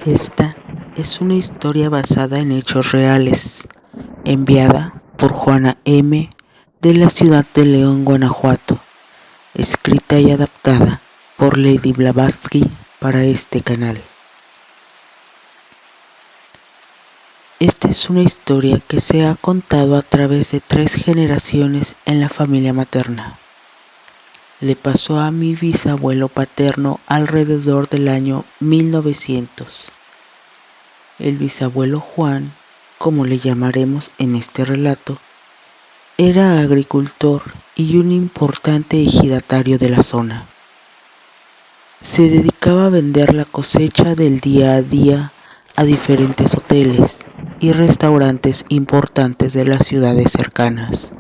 Esta es una historia basada en hechos reales, enviada por Juana M. de la ciudad de León, Guanajuato, escrita y adaptada por Lady Blavatsky para este canal. Esta es una historia que se ha contado a través de 3 generaciones en la familia materna. Le pasó a mi bisabuelo paterno alrededor del año 1900. El bisabuelo Juan, como le llamaremos en este relato, era agricultor y un importante ejidatario de la zona. Se dedicaba a vender la cosecha del día a día a diferentes hoteles y restaurantes importantes de las ciudades cercanas.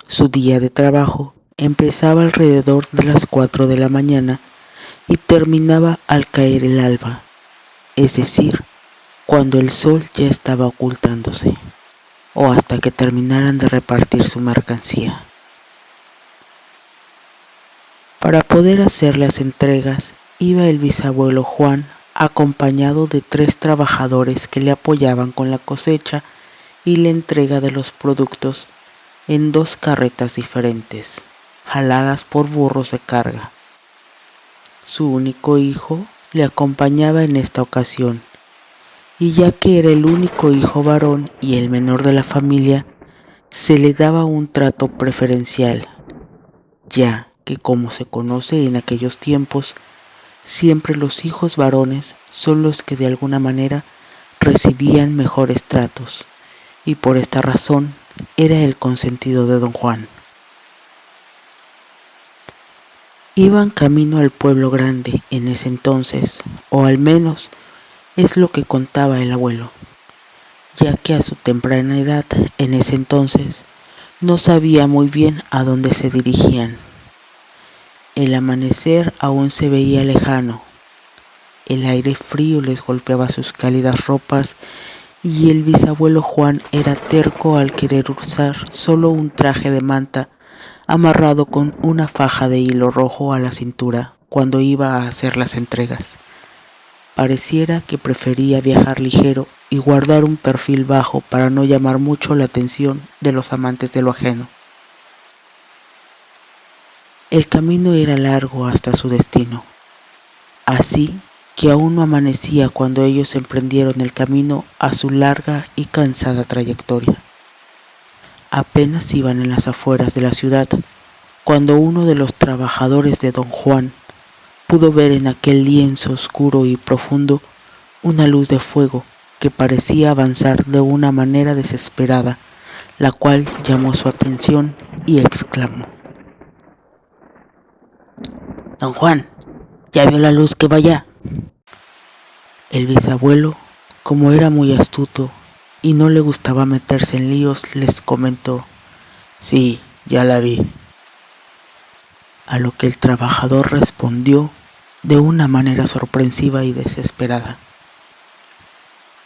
Su día de trabajo empezaba alrededor de las 4 de la mañana y terminaba al caer el alba, es decir, cuando el sol ya estaba ocultándose, o hasta que terminaran de repartir su mercancía. Para poder hacer las entregas, iba el bisabuelo Juan acompañado de 3 trabajadores que le apoyaban con la cosecha y la entrega de los productos en 2 carretas diferentes, jaladas por burros de carga. Su único hijo le acompañaba en esta ocasión, y ya que era el único hijo varón y el menor de la familia, se le daba un trato preferencial, ya que, como se conoce en aquellos tiempos, siempre los hijos varones son los que de alguna manera recibían mejores tratos, y por esta razón era el consentido de don Juan. Iban camino al pueblo grande en ese entonces, o al menos es lo que contaba el abuelo, ya que a su temprana edad en ese entonces no sabía muy bien a dónde se dirigían. El amanecer aún se veía lejano, el aire frío les golpeaba sus cálidas ropas y el bisabuelo Juan era terco al querer usar solo un traje de manta amarrado con una faja de hilo rojo a la cintura cuando iba a hacer las entregas. Pareciera que prefería viajar ligero y guardar un perfil bajo para no llamar mucho la atención de los amantes de lo ajeno. El camino era largo hasta su destino, así que aún no amanecía cuando ellos emprendieron el camino a su larga y cansada trayectoria. Apenas iban en las afueras de la ciudad cuando uno de los trabajadores de don Juan pudo ver en aquel lienzo oscuro y profundo una luz de fuego que parecía avanzar de una manera desesperada, la cual llamó su atención y exclamó: «Don Juan, ¿ya vio la luz que va allá?». El bisabuelo, como era muy astuto y no le gustaba meterse en líos, les comentó: «Sí, ya la vi». A lo que el trabajador respondió de una manera sorpresiva y desesperada: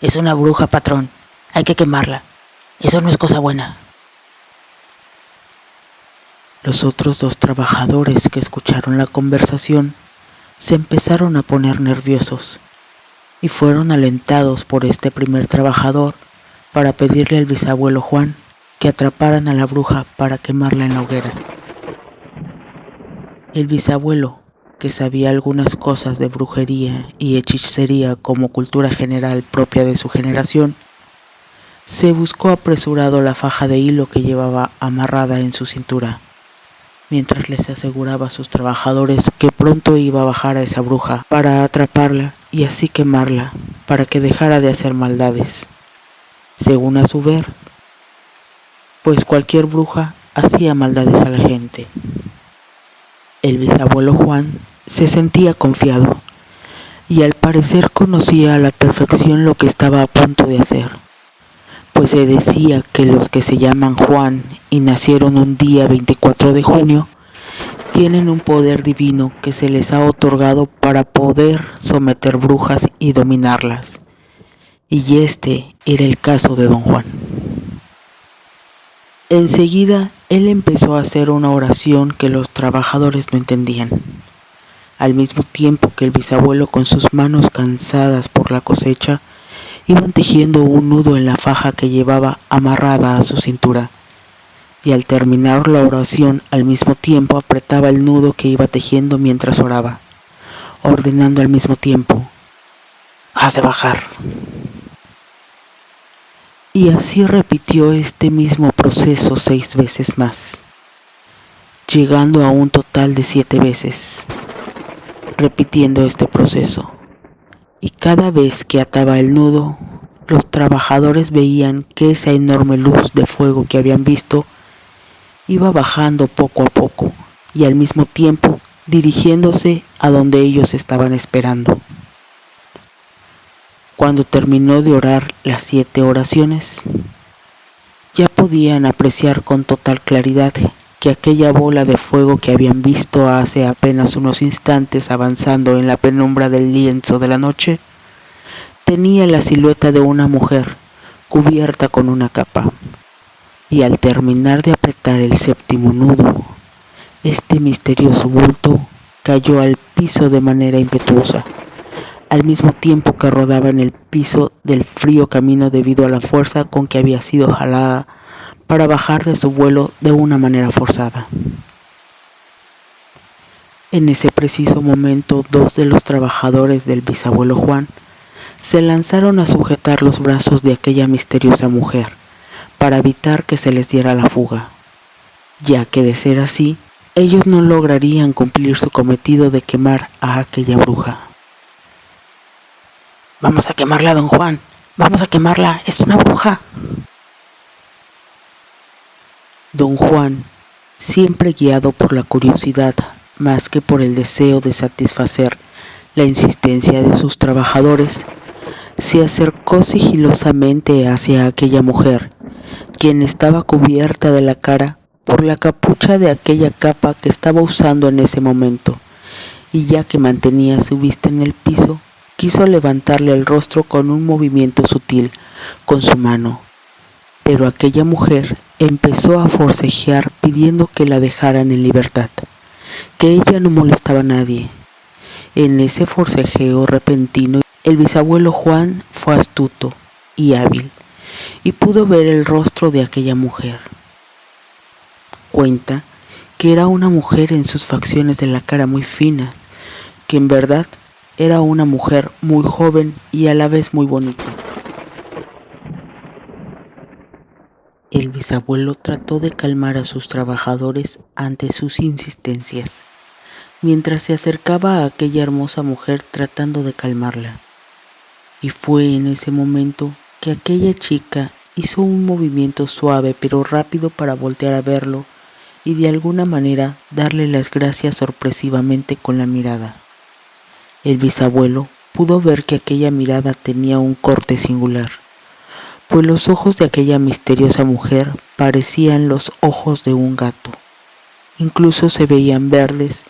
«Es una bruja, patrón, hay que quemarla, eso no es cosa buena». Los otros 2 trabajadores que escucharon la conversación se empezaron a poner nerviosos y fueron alentados por este primer trabajador para pedirle al bisabuelo Juan que atraparan a la bruja para quemarla en la hoguera. El bisabuelo, que sabía algunas cosas de brujería y hechicería como cultura general propia de su generación, se buscó apresurado la faja de hilo que llevaba amarrada en su cintura, mientras les aseguraba a sus trabajadores que pronto iba a bajar a esa bruja para atraparla y así quemarla para que dejara de hacer maldades, según a su ver, pues cualquier bruja hacía maldades a la gente. El bisabuelo Juan se sentía confiado y al parecer conocía a la perfección lo que estaba a punto de hacer, pues se decía que los que se llaman Juan y nacieron un día 24 de junio tienen un poder divino que se les ha otorgado para poder someter brujas y dominarlas, y este era el caso de don Juan. Enseguida, él empezó a hacer una oración que los trabajadores no entendían, al mismo tiempo que el bisabuelo, con sus manos cansadas por la cosecha, iban tejiendo un nudo en la faja que llevaba amarrada a su cintura, y al terminar la oración al mismo tiempo apretaba el nudo que iba tejiendo mientras oraba, ordenando al mismo tiempo: «Haz de bajar». Y así repitió este mismo proceso 6 veces más, llegando a un total de 7 veces, repitiendo este proceso. Y cada vez que ataba el nudo, los trabajadores veían que esa enorme luz de fuego que habían visto iba bajando poco a poco y al mismo tiempo dirigiéndose a donde ellos estaban esperando. Cuando terminó de orar las 7 oraciones, ya podían apreciar con total claridad que aquella bola de fuego que habían visto hace apenas unos instantes avanzando en la penumbra del lienzo de la noche tenía la silueta de una mujer cubierta con una capa, y al terminar de apretar el 7º nudo, este misterioso bulto cayó al piso de manera impetuosa, al mismo tiempo que rodaba en el piso del frío camino debido a la fuerza con que había sido jalada para bajar de su vuelo de una manera forzada. En ese preciso momento, 2 de los trabajadores del bisabuelo Juan se lanzaron a sujetar los brazos de aquella misteriosa mujer para evitar que se les diera la fuga, ya que de ser así, ellos no lograrían cumplir su cometido de quemar a aquella bruja. «Vamos a quemarla, don Juan, vamos a quemarla, es una bruja». Don Juan, siempre guiado por la curiosidad más que por el deseo de satisfacer la insistencia de sus trabajadores, se acercó sigilosamente hacia aquella mujer, quien estaba cubierta de la cara por la capucha de aquella capa que estaba usando en ese momento, y ya que mantenía su vista en el piso, quiso levantarle el rostro con un movimiento sutil con su mano, pero aquella mujer empezó a forcejear pidiendo que la dejaran en libertad, que ella no molestaba a nadie. En ese forcejeo repentino, el bisabuelo Juan fue astuto y hábil, y pudo ver el rostro de aquella mujer. Cuenta que era una mujer en sus facciones de la cara muy finas, que en verdad era una mujer muy joven y a la vez muy bonita. El bisabuelo trató de calmar a sus trabajadores ante sus insistencias, mientras se acercaba a aquella hermosa mujer tratando de calmarla. Y fue en ese momento que aquella chica hizo un movimiento suave pero rápido para voltear a verlo y de alguna manera darle las gracias sorpresivamente con la mirada. El bisabuelo pudo ver que aquella mirada tenía un corte singular, pues los ojos de aquella misteriosa mujer parecían los ojos de un gato. Incluso se veían verdes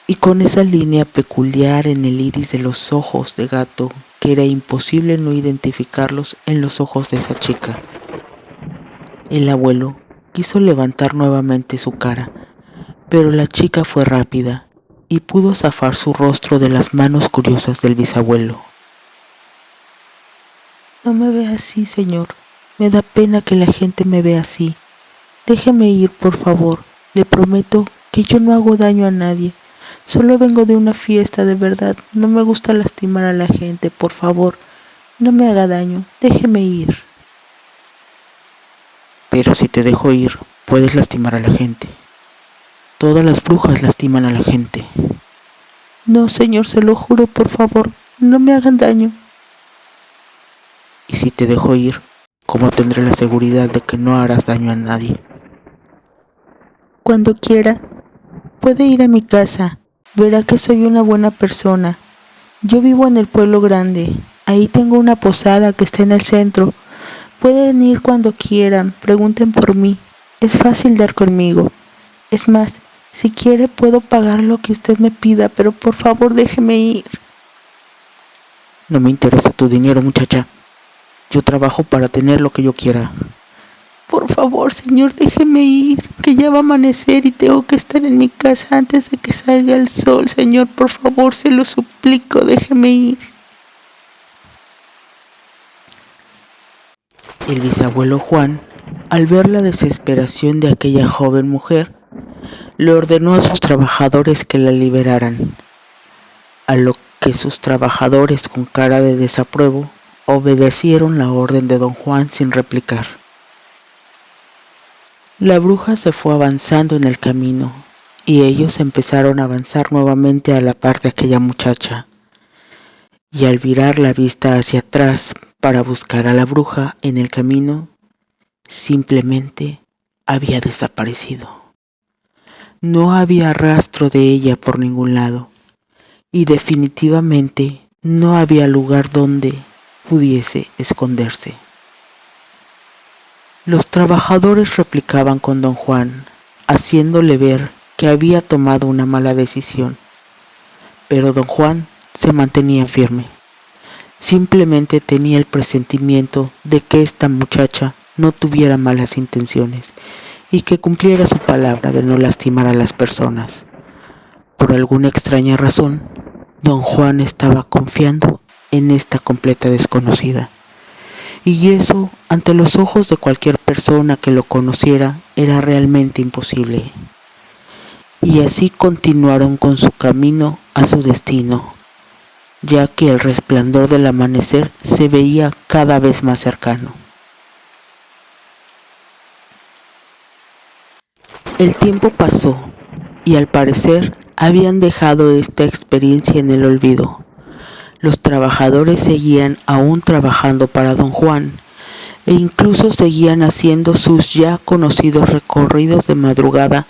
y con esa línea peculiar en el iris de los ojos de gato que era imposible no identificarlos en los ojos de esa chica. El abuelo quiso levantar nuevamente su cara, pero la chica fue rápida y pudo zafar su rostro de las manos curiosas del bisabuelo. «No me vea así, señor. Me da pena que la gente me vea así. Déjeme ir, por favor. Le prometo que yo no hago daño a nadie. Solo vengo de una fiesta, de verdad. No me gusta lastimar a la gente. Por favor, no me haga daño. Déjeme ir». «Pero si te dejo ir, puedes lastimar a la gente. Todas las brujas lastiman a la gente». «No, señor, se lo juro, por favor. No me hagan daño». «Y si te dejo ir, ¿cómo tendré la seguridad de que no harás daño a nadie?» «Cuando quiera, puede ir a mi casa. Verá que soy una buena persona. Yo vivo en el pueblo grande. Ahí tengo una posada que está en el centro. Pueden ir cuando quieran, pregunten por mí. Es fácil dar conmigo. Es más, si quiere puedo pagar lo que usted me pida, pero por favor déjeme ir». «No me interesa tu dinero, muchacha. Yo trabajo para tener lo que yo quiera. Por favor, señor, déjeme ir, que ya va a amanecer y tengo que estar en mi casa antes de que salga el sol. Señor, por favor, se lo suplico, déjeme ir. El bisabuelo Juan, al ver la desesperación de aquella joven mujer, le ordenó a sus trabajadores que la liberaran, a lo que sus trabajadores, con cara de desapruebo, obedecieron la orden de don Juan sin replicar. La bruja se fue avanzando en el camino, y ellos empezaron a avanzar nuevamente a la par de aquella muchacha, y al virar la vista hacia atrás para buscar a la bruja en el camino, simplemente había desaparecido. No había rastro de ella por ningún lado, y definitivamente no había lugar donde pudiese esconderse. Los trabajadores replicaban con don Juan, haciéndole ver que había tomado una mala decisión, pero don Juan se mantenía firme. Simplemente tenía el presentimiento de que esta muchacha no tuviera malas intenciones y que cumpliera su palabra de no lastimar a las personas. Por alguna extraña razón, don Juan estaba confiando en esta completa desconocida. Y eso, ante los ojos de cualquier persona que lo conociera, era realmente imposible. Y así continuaron con su camino a su destino, ya que el resplandor del amanecer se veía cada vez más cercano. El tiempo pasó, y al parecer habían dejado esta experiencia en el olvido. Los trabajadores seguían aún trabajando para don Juan, e incluso seguían haciendo sus ya conocidos recorridos de madrugada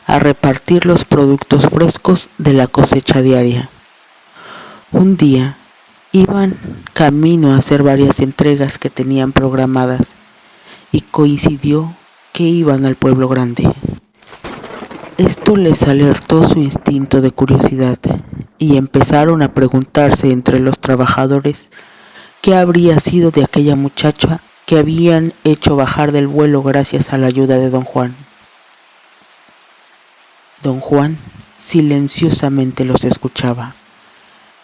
a repartir los productos frescos de la cosecha diaria. Un día iban camino a hacer varias entregas que tenían programadas y coincidió que iban al pueblo grande. Esto les alertó su instinto de curiosidad y empezaron a preguntarse entre los trabajadores qué habría sido de aquella muchacha que habían hecho bajar del vuelo gracias a la ayuda de don Juan. Don Juan silenciosamente los escuchaba,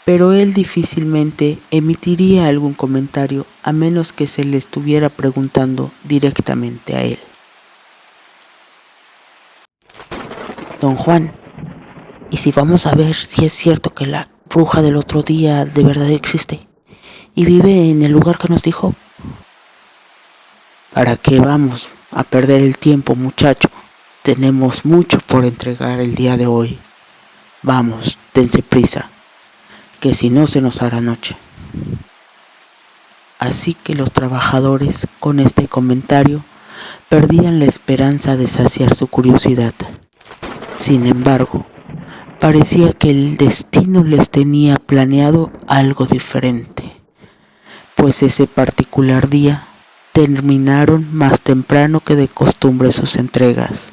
pero él difícilmente emitiría algún comentario a menos que se le estuviera preguntando directamente a él. Don Juan, ¿y si vamos a ver si es cierto que la bruja del otro día de verdad existe y vive en el lugar que nos dijo? ¿Para qué vamos a perder el tiempo, muchacho? Tenemos mucho por entregar el día de hoy. Vamos, dense prisa, que si no se nos hará noche. Así que los trabajadores, con este comentario, perdían la esperanza de saciar su curiosidad. Sin embargo, parecía que el destino les tenía planeado algo diferente, pues ese particular día terminaron más temprano que de costumbre sus entregas.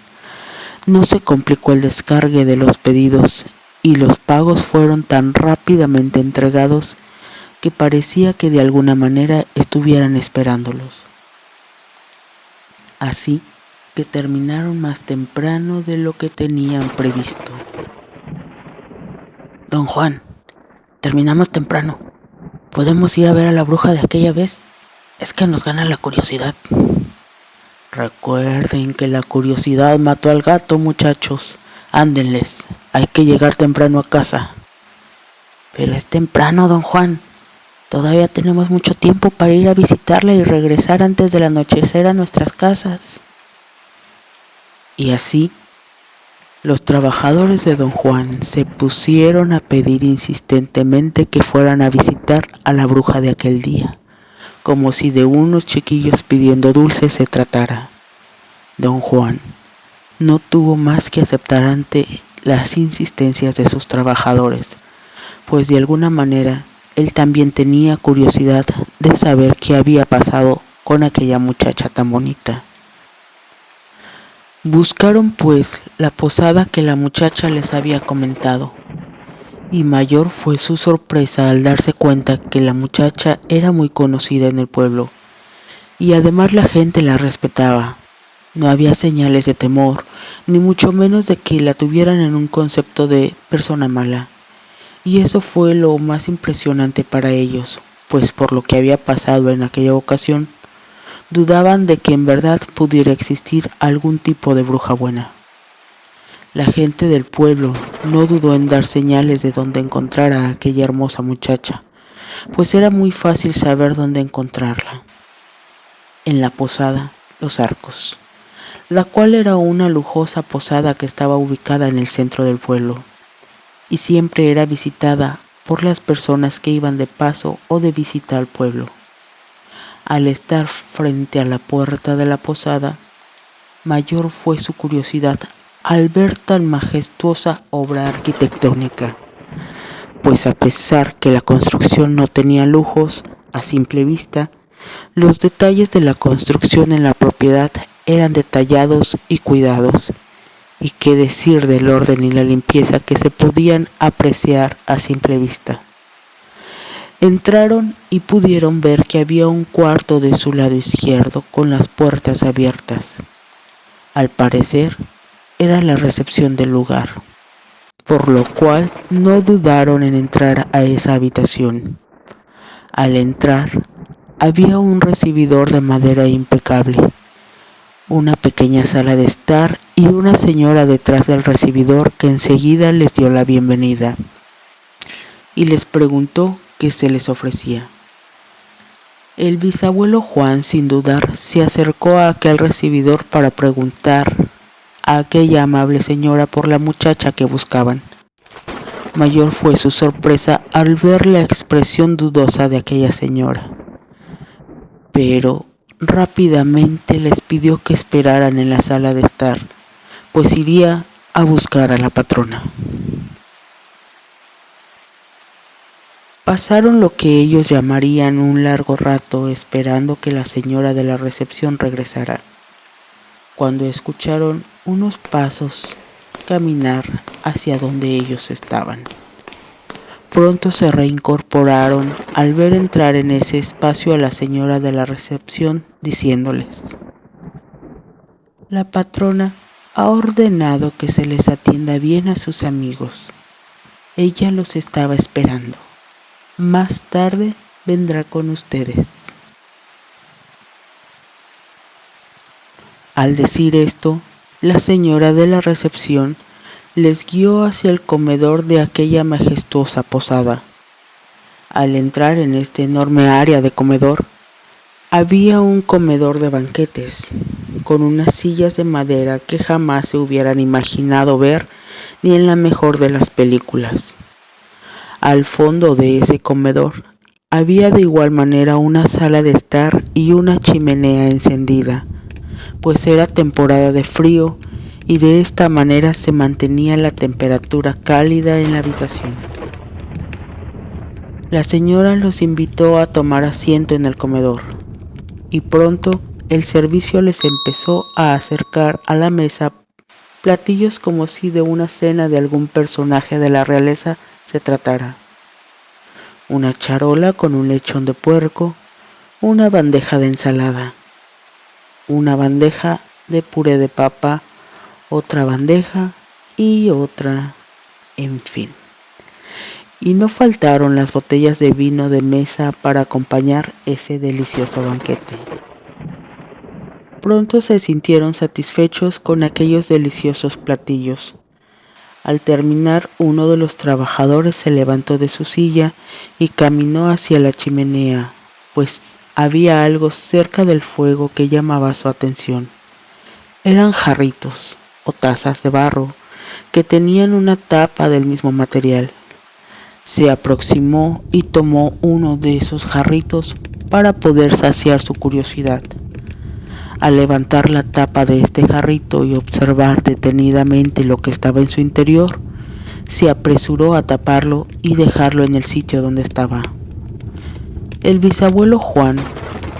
No se complicó el descargue de los pedidos y los pagos fueron tan rápidamente entregados que parecía que de alguna manera estuvieran esperándolos. Así que terminaron más temprano de lo que tenían previsto. Don Juan, terminamos temprano. ¿Podemos ir a ver a la bruja de aquella vez? Es que nos gana la curiosidad. Recuerden que la curiosidad mató al gato, muchachos. Ándenles, hay que llegar temprano a casa. Pero es temprano, don Juan. Todavía tenemos mucho tiempo para ir a visitarla y regresar antes del anochecer a nuestras casas. Y así, los trabajadores de don Juan se pusieron a pedir insistentemente que fueran a visitar a la bruja de aquel día, como si de unos chiquillos pidiendo dulces se tratara. Don Juan no tuvo más que aceptar ante las insistencias de sus trabajadores, pues de alguna manera él también tenía curiosidad de saber qué había pasado con aquella muchacha tan bonita. Buscaron pues la posada que la muchacha les había comentado, y mayor fue su sorpresa al darse cuenta que la muchacha era muy conocida en el pueblo, y además la gente la respetaba, No había señales de temor, ni mucho menos de que la tuvieran en un concepto de persona mala. Y eso fue lo más impresionante para ellos, pues por lo que había pasado en aquella ocasión, dudaban de que en verdad pudiera existir algún tipo de bruja buena. La gente del pueblo no dudó en dar señales de dónde encontrar a aquella hermosa muchacha, pues era muy fácil saber dónde encontrarla. En la posada Los Arcos, la cual era una lujosa posada que estaba ubicada en el centro del pueblo, y siempre era visitada por las personas que iban de paso o de visita al pueblo. Al estar frente a la puerta de la posada, mayor fue su curiosidad al ver tan majestuosa obra arquitectónica, pues a pesar que la construcción no tenía lujos, a simple vista, los detalles de la construcción en la propiedad eran detallados y cuidados, y qué decir del orden y la limpieza que se podían apreciar a simple vista. Entraron y pudieron ver que había un cuarto de su lado izquierdo con las puertas abiertas. Al parecer, era la recepción del lugar, por lo cual no dudaron en entrar a esa habitación. Al entrar, había un recibidor de madera impecable, una pequeña sala de estar y una señora detrás del recibidor que enseguida les dio la bienvenida y les preguntó qué se les ofrecía. El bisabuelo Juan, sin dudar, se acercó a aquel recibidor para preguntar a aquella amable señora por la muchacha que buscaban. Mayor fue su sorpresa al ver la expresión dudosa de aquella señora, pero rápidamente les pidió que esperaran en la sala de estar, pues iría a buscar a la patrona. Pasaron lo que ellos llamarían un largo rato esperando que la señora de la recepción regresara, cuando escucharon unos pasos caminar hacia donde ellos estaban. Pronto se reincorporaron al ver entrar en ese espacio a la señora de la recepción diciéndoles: la patrona ha ordenado que se les atienda bien a sus amigos. Ella los estaba esperando. Más tarde vendrá con ustedes. Al decir esto, la señora de la recepción les guió hacia el comedor de aquella majestuosa posada. Al entrar en este enorme área de comedor, había un comedor de banquetes, con unas sillas de madera que jamás se hubieran imaginado ver ni en la mejor de las películas. Al fondo de ese comedor había de igual manera una sala de estar y una chimenea encendida, pues era temporada de frío y de esta manera se mantenía la temperatura cálida en la habitación. La señora los invitó a tomar asiento en el comedor y pronto el servicio les empezó a acercar a la mesa platillos como si de una cena de algún personaje de la realeza se tratara. Una charola con un lechón de puerco, una bandeja de ensalada, una bandeja de puré de papa, otra bandeja y otra, en fin. Y no faltaron las botellas de vino de mesa para acompañar ese delicioso banquete. Pronto se sintieron satisfechos con aquellos deliciosos platillos. Al terminar, uno de los trabajadores se levantó de su silla y caminó hacia la chimenea, pues había algo cerca del fuego que llamaba su atención. Eran jarritos o tazas de barro que tenían una tapa del mismo material. Se aproximó y tomó uno de esos jarritos para poder saciar su curiosidad. Al levantar la tapa de este jarrito y observar detenidamente lo que estaba en su interior, se apresuró a taparlo y dejarlo en el sitio donde estaba. El bisabuelo Juan,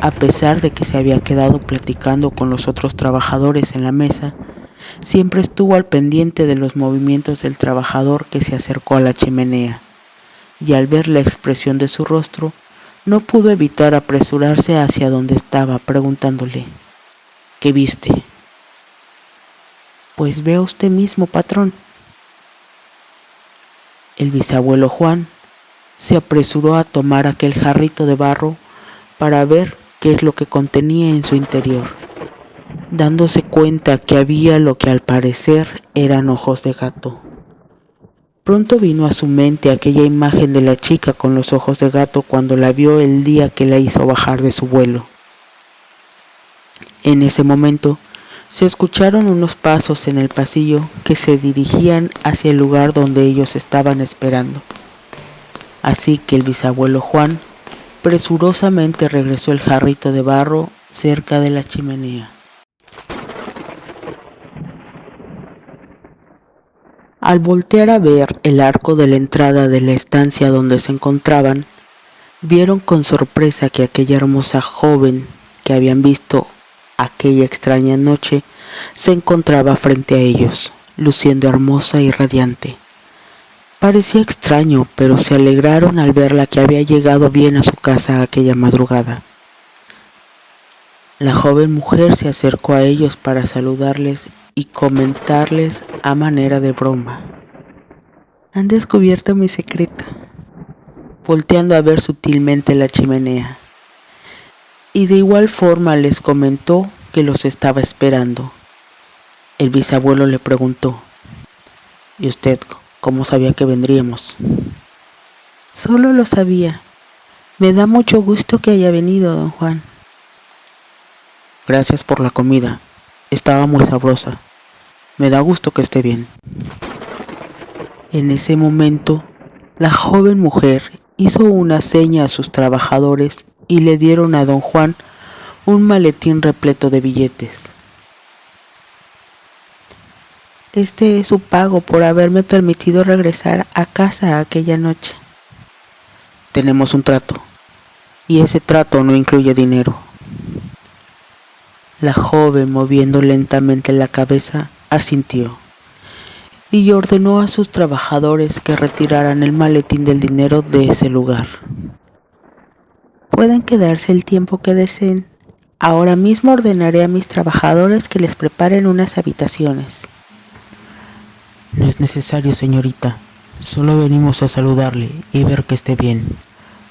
a pesar de que se había quedado platicando con los otros trabajadores en la mesa, siempre estuvo al pendiente de los movimientos del trabajador que se acercó a la chimenea, y al ver la expresión de su rostro, no pudo evitar apresurarse hacia donde estaba, preguntándole: ¿qué viste? Pues vea usted mismo, patrón. El bisabuelo Juan se apresuró a tomar aquel jarrito de barro para ver qué es lo que contenía en su interior, dándose cuenta que había lo que al parecer eran ojos de gato. Pronto vino a su mente aquella imagen de la chica con los ojos de gato cuando la vio el día que la hizo bajar de su vuelo. En ese momento se escucharon unos pasos en el pasillo que se dirigían hacia el lugar donde ellos estaban esperando. Así que el bisabuelo Juan presurosamente regresó el jarrito de barro cerca de la chimenea. Al voltear a ver el arco de la entrada de la estancia donde se encontraban, vieron con sorpresa que aquella hermosa joven que habían visto aquella extraña noche se encontraba frente a ellos, luciendo hermosa y radiante. Parecía extraño, pero se alegraron al verla que había llegado bien a su casa aquella madrugada. La joven mujer se acercó a ellos para saludarles y comentarles a manera de broma: «Han descubierto mi secreto», volteando a ver sutilmente la chimenea. Y de igual forma les comentó que los estaba esperando. El bisabuelo le preguntó: «¿Y usted cómo sabía que vendríamos?». «Solo lo sabía. Me da mucho gusto que haya venido, don Juan». «Gracias por la comida. Estaba muy sabrosa. Me da gusto que esté bien». En ese momento, la joven mujer hizo una seña a sus trabajadores y le dieron a don Juan un maletín repleto de billetes. «Este es su pago por haberme permitido regresar a casa aquella noche». «Tenemos un trato, y ese trato no incluye dinero». La joven, moviendo lentamente la cabeza, asintió y ordenó a sus trabajadores que retiraran el maletín del dinero de ese lugar. «Pueden quedarse el tiempo que deseen. Ahora mismo ordenaré a mis trabajadores que les preparen unas habitaciones». «No es necesario, señorita. Solo venimos a saludarle y ver que esté bien.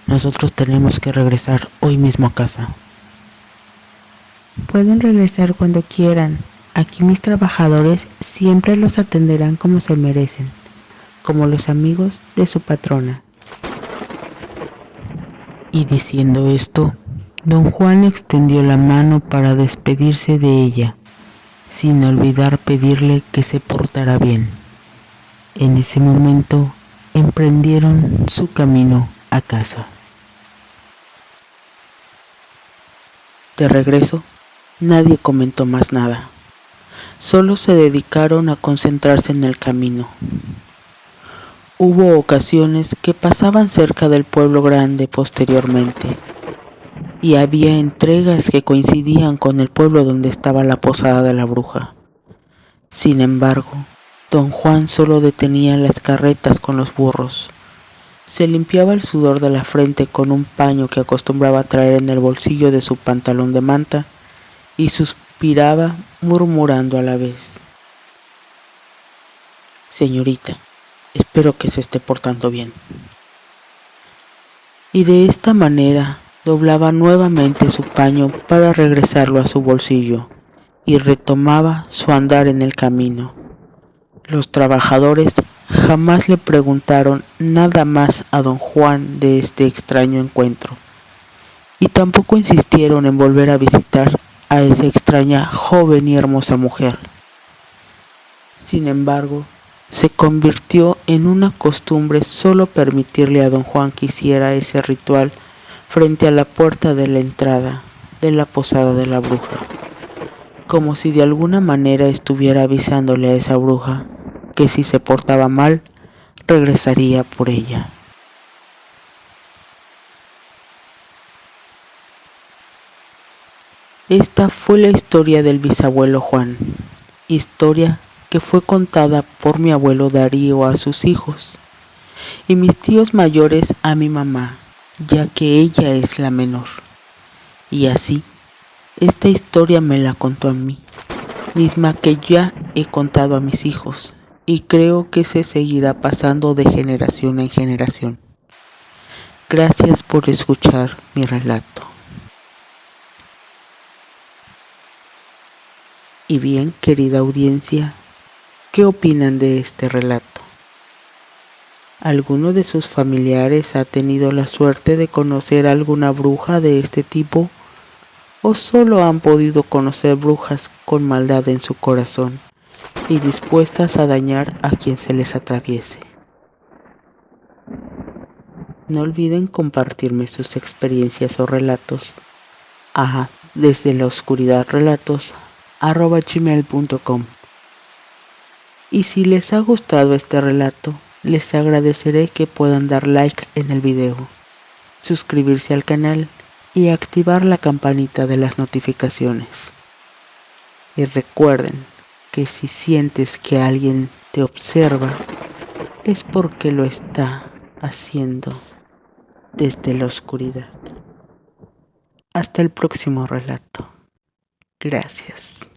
Nosotros tenemos que regresar hoy mismo a casa». «Pueden regresar cuando quieran. Aquí mis trabajadores siempre los atenderán como se merecen, como los amigos de su patrona». Y diciendo esto, don Juan extendió la mano para despedirse de ella, sin olvidar pedirle que se portara bien. En ese momento emprendieron su camino a casa. De regreso, nadie comentó más nada. Solo se dedicaron a concentrarse en el camino. Hubo ocasiones que pasaban cerca del pueblo grande posteriormente, y había entregas que coincidían con el pueblo donde estaba la posada de la bruja. Sin embargo, don Juan solo detenía las carretas con los burros. Se limpiaba el sudor de la frente con un paño que acostumbraba traer en el bolsillo de su pantalón de manta y suspiraba murmurando a la vez: «Señorita, espero que se esté portando bien». Y de esta manera doblaba nuevamente su paño para regresarlo a su bolsillo y retomaba su andar en el camino. Los trabajadores jamás le preguntaron nada más a don Juan de este extraño encuentro, y tampoco insistieron en volver a visitar a esa extraña joven y hermosa mujer. Sin embargo, se convirtió en una costumbre solo permitirle a don Juan que hiciera ese ritual frente a la puerta de la entrada de la posada de la bruja, como si de alguna manera estuviera avisándole a esa bruja que si se portaba mal, regresaría por ella. Esta fue la historia del bisabuelo Juan, historia que fue contada por mi abuelo Darío a sus hijos y mis tíos mayores a mi mamá, ya que ella es la menor. Y así, esta historia me la contó a mí. misma que ya he contado a mis hijos y creo que se seguirá pasando de generación en generación. Gracias por escuchar mi relato. Y bien, querida audiencia, ¿qué opinan de este relato? ¿Alguno de sus familiares ha tenido la suerte de conocer alguna bruja de este tipo? ¿O solo han podido conocer brujas con maldad en su corazón y dispuestas a dañar a quien se les atraviese? No olviden compartirme sus experiencias o relatos a desde la oscuridad relatos@gmail.com. Y si les ha gustado este relato, les agradeceré que puedan dar like en el video, suscribirse al canal y activar la campanita de las notificaciones. Y recuerden que si sientes que alguien te observa, es porque lo está haciendo desde la oscuridad. Hasta el próximo relato. Gracias.